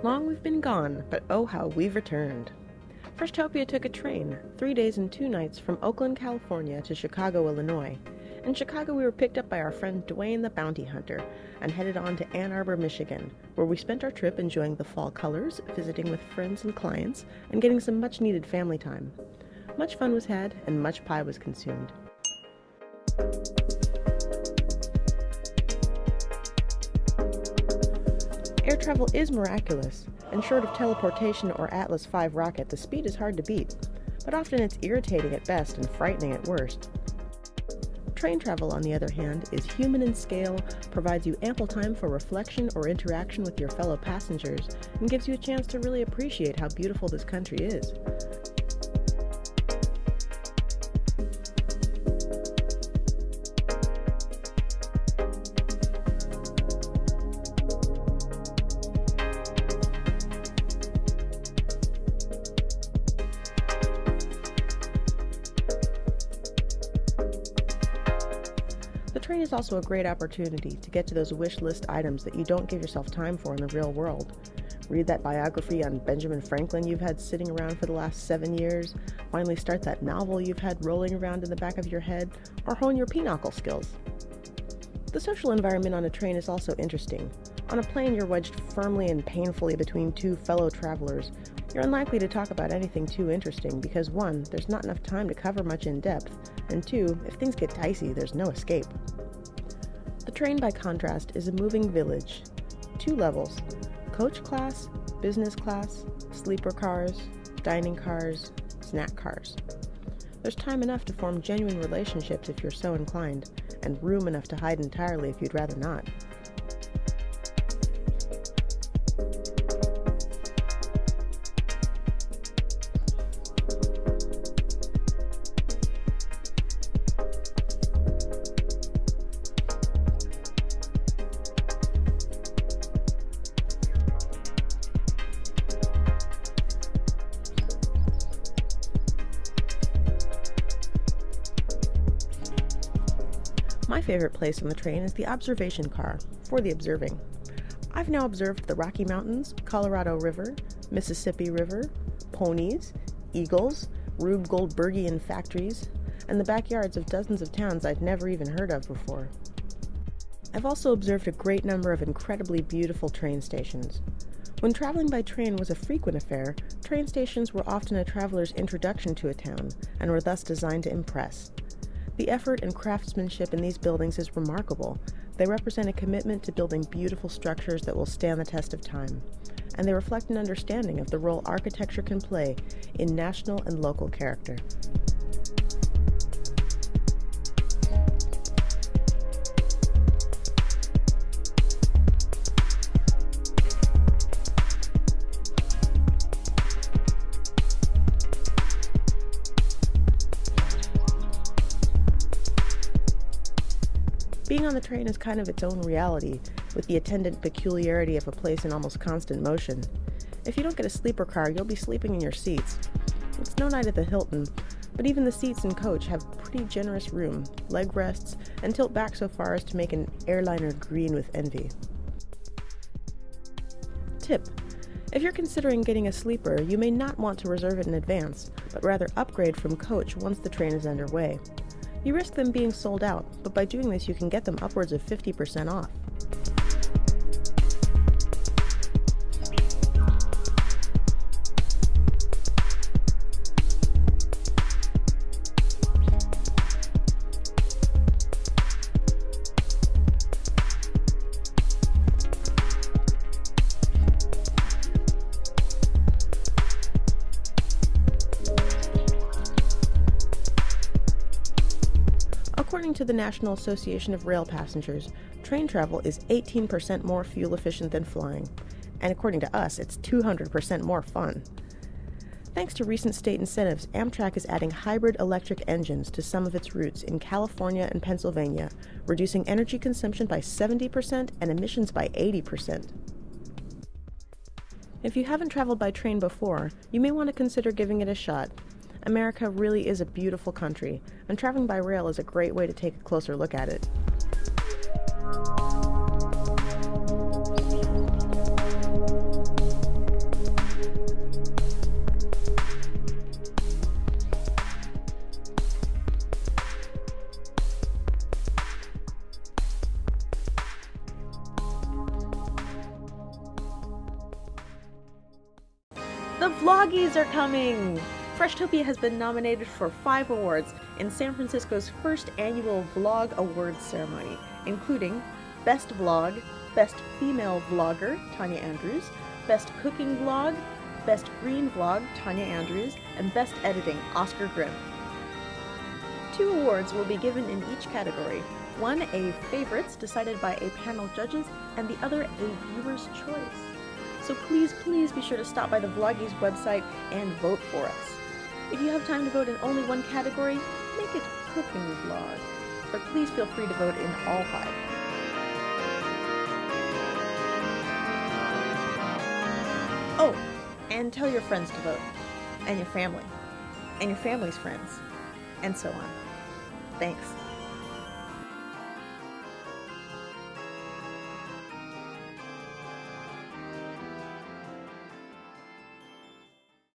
Long we've been gone, but oh how we've returned. Freshtopia took a train, 3 days and 2 nights from Oakland, California to Chicago, Illinois. In Chicago we were picked up by our friend Dwayne the Bounty Hunter and headed on to Ann Arbor, Michigan, where we spent our trip enjoying the fall colors, visiting with friends and clients, and getting some much-needed family time. Much fun was had, and much pie was consumed. Air travel is miraculous, and short of teleportation or Atlas V rocket, the speed is hard to beat, but often it's irritating at best and frightening at worst. Train travel, on the other hand, is human in scale, provides you ample time for reflection or interaction with your fellow passengers, and gives you a chance to really appreciate how beautiful this country is. The train is also a great opportunity to get to those wish list items that you don't give yourself time for in the real world. Read that biography on Benjamin Franklin you've had sitting around for the last 7 years, finally start that novel you've had rolling around in the back of your head, or hone your pinochle skills. The social environment on a train is also interesting. On a plane, you're wedged firmly and painfully between two fellow travelers. You're unlikely to talk about anything too interesting because 1, there's not enough time to cover much in depth, and 2, if things get dicey, there's no escape. The train, by contrast, is a moving village. 2 levels: coach class, business class, sleeper cars, dining cars, snack cars. There's time enough to form genuine relationships if you're so inclined, and room enough to hide entirely if you'd rather not. My favorite place on the train is the observation car, for the observing. I've now observed the Rocky Mountains, Colorado River, Mississippi River, ponies, eagles, Rube Goldbergian factories, and the backyards of dozens of towns I'd never even heard of before. I've also observed a great number of incredibly beautiful train stations. When traveling by train was a frequent affair, train stations were often a traveler's introduction to a town, and were thus designed to impress. The effort and craftsmanship in these buildings is remarkable. They represent a commitment to building beautiful structures that will stand the test of time, and they reflect an understanding of the role architecture can play in national and local character. Being on the train is kind of its own reality, with the attendant peculiarity of a place in almost constant motion. If you don't get a sleeper car, you'll be sleeping in your seats. It's no night at the Hilton, but even the seats in coach have pretty generous room, leg rests, and tilt back so far as to make an airliner green with envy. Tip: if you're considering getting a sleeper, you may not want to reserve it in advance, but rather upgrade from coach once the train is underway. You risk them being sold out, but by doing this you can get them upwards of 50% off. According to the National Association of Rail Passengers, train travel is 18% more fuel efficient than flying, and according to us, it's 200% more fun. Thanks to recent state incentives, Amtrak is adding hybrid electric engines to some of its routes in California and Pennsylvania, reducing energy consumption by 70% and emissions by 80%. If you haven't traveled by train before, you may want to consider giving it a shot. America really is a beautiful country, and traveling by rail is a great way to take a closer look at it. Vloggies are coming! Freshtopia has been nominated for 5 awards in San Francisco's first annual Vlog Awards ceremony, including Best Vlog, Best Female Vlogger, Tanya Andrews, Best Cooking Vlog, Best Green Vlog, Tanya Andrews, and Best Editing, Oscar Grimm. 2 awards will be given in each category. One a favorites decided by a panel of judges, and the other a viewer's choice. So please be sure to stop by the Vloggies website and vote for us. If you have time to vote in only one category, make it Cooking Vlog. But please feel free to vote in all 5. Oh, and tell your friends to vote, and your family, and your family's friends, and so on. Thanks.